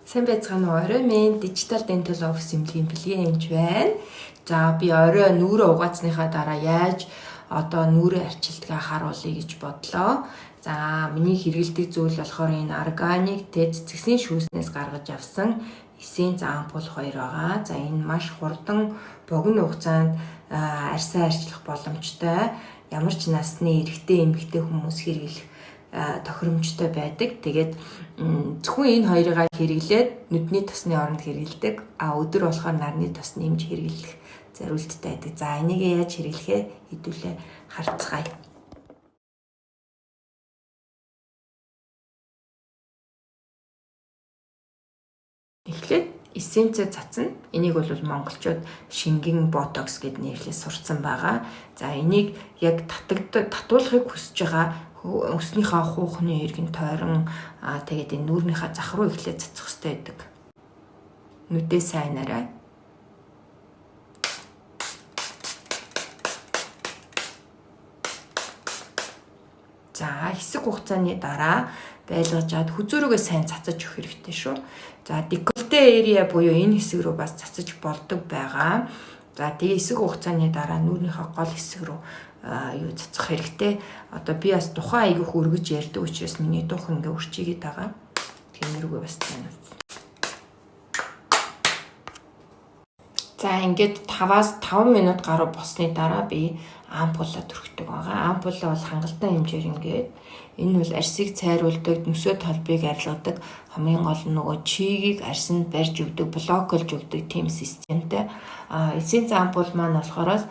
Сайн байцгаана уу? Орой минь Digital Dental Office эмнэлгийн бэлгийн эмч байна. За би орой нүрээ угаацсныхаа дараа яаж одоо нүрээ арчилдгаа харуулъя гэж бодлоо. За миний хэрэгэлдэг зүйл болохоор энэ органик цэцгсийн шүүснээс гаргаж авсан эсийн ампул 2 байгаа. За энэ маш хурдан богино хугацаанд арьсаа арчилах боломжтой. Ямар ч насны эрэгтэй эмэгтэй хүмүүс хэрэглэх тохиромжтой байдаг. Тэгээд зөвхөн энэ хоёрыг хэрэглээд нүдний тосны оронд хэрэглэдэг. Өдөр болохоор нарны тосны эмч хэрэглэх зориулттай байдаг. За энийг яаж хэрэглэхээ хэдүүлээ харцгаая. Эхлээд эссенцээ цацна. Энийг бол монголчууд шингэн ботокс гэд нэрлэж сурцсан байгаа. За энийг яг татуулахыг хүсэж байгаа өснийхөө хуухны эргэн тойрон тэгээд энэ нүүрнийхээ зах руу эхлээд цацах хэрэгтэй байдаг. Нүдээ сайн арай. За хэсэг хугацааны дараа байлгаж ад хүзүүрөөгөө сайн цацаж өгөх хэрэгтэй шүү. За décolleté area буюу энэ хэсэг рүү бас цацаж болдог байгаа. За тэгээ хэсэг хугацааны дараа нүүрнийхээ гол хэсэг рүү цацах хэрэгтэй. Одоо би бас тухайн аягүйх өргөж ярьдаг учраас миний дух ингээ үрчигээд байгаа. Тиймэрхүү бас байна. За ингээд 5-аас 5 минут гаруй босны дараа би ампулаа түрхдэг байгаа. Ампулаа бол хангалттай хэмжээр ингээд энэ бол арьсыг цайруулдаг, нөсөө толбыг арилгадаг, хамгийн гол нь нөгөө чигийг арьсанд барьж өгдөг, блоколж өгдөг тийм системтэй. Эсийн ампул маань болохоор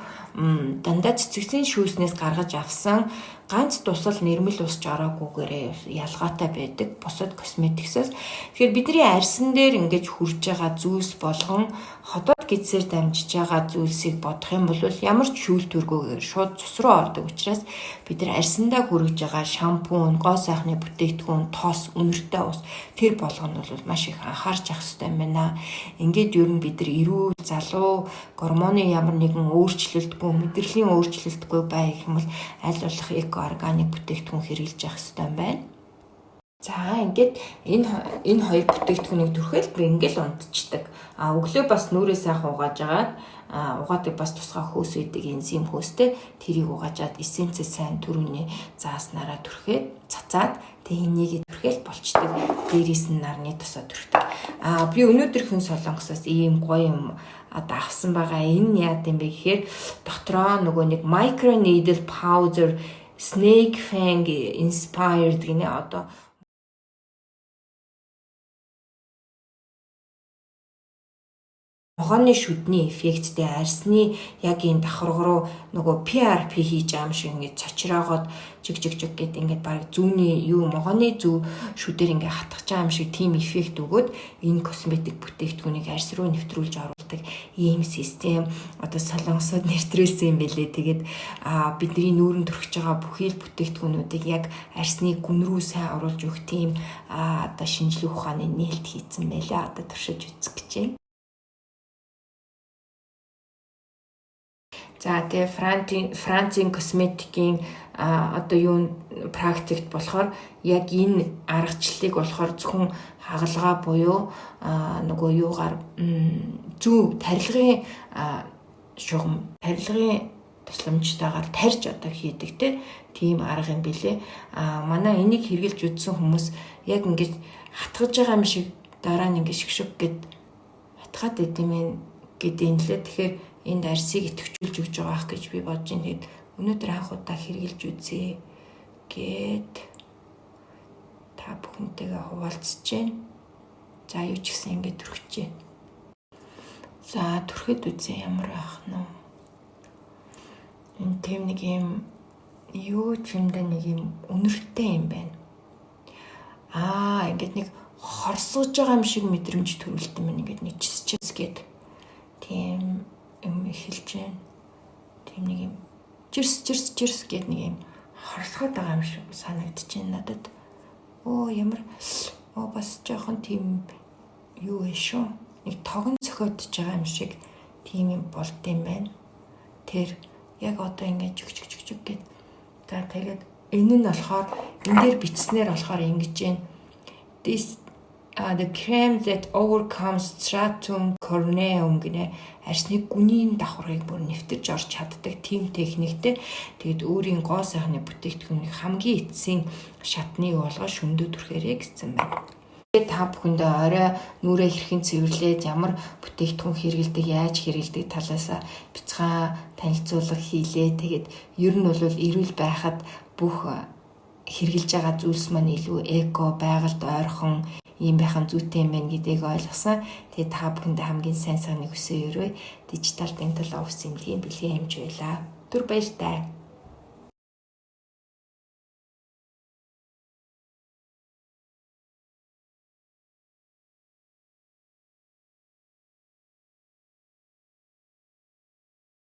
дандаа цэцгсийн шүүснээс гаргаж авсан ганц тусал нэрмэл усч ороогүйгээр ялгаатай байдаг бусад косметиксээс. Тэгэхээр бидний арьсан дээр ингэж хүрж байгаа зүйлс болгон хотод гидсээр дамжиж байгаа зүйлсийг бодох юм бол ямар ч шүүлтүргүйгээр шууд цус руу ордог учраас бид нар арьсандаа хүргэж байгаа шампунь, гоо сайхны бүтээгдэхүүн, тос, үнэртэй ус тэр болгоно бол маш их анхаарч авах хэрэгтэй юм байна. Ингээд ер нь бид нар эрүүл, залуу, гормоны ямар нэгэн өөрчлөлтгүй, мэдрэлийн өөрчлөлтгүй байх юм бол аль болох органик бүтээгдэхүүн хэрэглэж явах хэрэгтэй юм байна. За ингээд энэ хоёр бүтээгдэхүүнийг түрхэл би ингээл унтчихдаг. Өглөө бас нүрээ сайхан угааж агаад угаадаг бас тусгай хөөс үйдэг энзим хөөстэй тэрийг угаажаад эссенцээ сайн түрүүний зааснараа түрхээд цацаад тэгээ энийг түрхэл болчдөг. Дээрээс нь нарны тосоо түрхдэг. Би өнөөдрийн солонгосоос ийм гоё юм авсан байгаа. Энэ яа гэм бэ гэхээр дотроо нөгөө нэг micro needle powder snake fang inspired гинэ одоо могооны шүдний эффекттэй арьсны яг энэ давхарга руу нөгөө PRP хийж байгаа юм шиг ингээд цочроогоод жиг гэд ингээд баг зүүнний могооны зүү шүдээр ингээд хатгаж байгаа юм шиг тийм эффект өгөөд энэ косметик бүтээгдэхүүнийг арьс руу нэвтрүүлж оруулдаг ийм систем одоо солонгосод нэвтрүүлсэн юм байлээ. Тэгээд бидний нүүрэн төрөж байгаа бүхий л бүтээгдэхүүнүүдийг яг арьсны гүн рүү сайн оруулж өгөх тийм одоо шинжлэх ухааны нээлт хийцэн байлаа. Одоо туршиж үзэх гэж байна. За тэгээ Францын косметикийн одоо юу практикт болохоор яг энэ аргачлалыг болохоор зөвхөн хагалгаа буюу нөгөө юугаар зүү тарилгын шугам тарилгын тусламжтайгаар тарьж одоо хийдэг тийм арга юм билэ. Манай энийг хэрэгжилж үзсэн хүмүүс яг ингэж хатгаж байгаа юм шиг дараа нь ингэ шгшг гэд хатгаад идэм гэдэг юм лээ. Тэгэхээр энд арьсыг идэвхжүүлж өгч байгаа ах гэж би бодож байна. Тэгэд өнөөдөр анх удаа хэрэгжилж үзье гэд та бүхэнтэйгээ хуваалцж байна. За юу ч гэсэн ингэ түрхчихье. За түрхэд үзье ямар байх нь. Энэ тийм нэг юм юу ч юмдаа нэг юм үнэртэй юм байна. Ингээд нэг хорсгож байгаа юм шиг мэдрэмж төрүүлдэг юм. Ингээд нэг чис гэд тийм юм эхэлж байна. Тийм нэг юм жирс гэд нэг юм хорсгоод байгаа юм шиг санагдаж байна надад. Ямар бас жоохон тийм юу вэ шүү. Нэг тогон цохиодж байгаа юм шиг тийм юм болд юм байна. Тэр яг одоо ингээд чүг гэд. За тэгээд энэ нь болохоор энэ дээр бичснээр болохоор ингэж байна. This The creme that overcomes stratum corneum гэнэ арсны гүнийн давхаргыг бүр нэвтэрж орж чаддаг тийм техниктэй. Тэгэд өөрийн гоо сайхны бүтээгдэхүүнийг хамгийн эцсийн шатныг болгож шүмдөө түрхээрэй гэсэн байна. Та бүхэндээ орой нүрээ хэрхэн цэвэрлээд ямар бүтээгдэхүүн хэрэглэдэг, яаж хэрэглэдэг талаас бяцхан танилцуулга хийлээ. Тэгээд ер нь бол эрүүл байхад бүх хэрэгжилж байгаа зүйлс маань илүү эко, байгальд ойрхон ийм байхын зүйтэй юм байна гэдгийг ойлгосон. Тэгээд та бүхэндээ хамгийн сайн сайхныг хүсье өрөө. Digital Dental Office-ийн бэлгийн хэмж байлаа. Түр баяртай.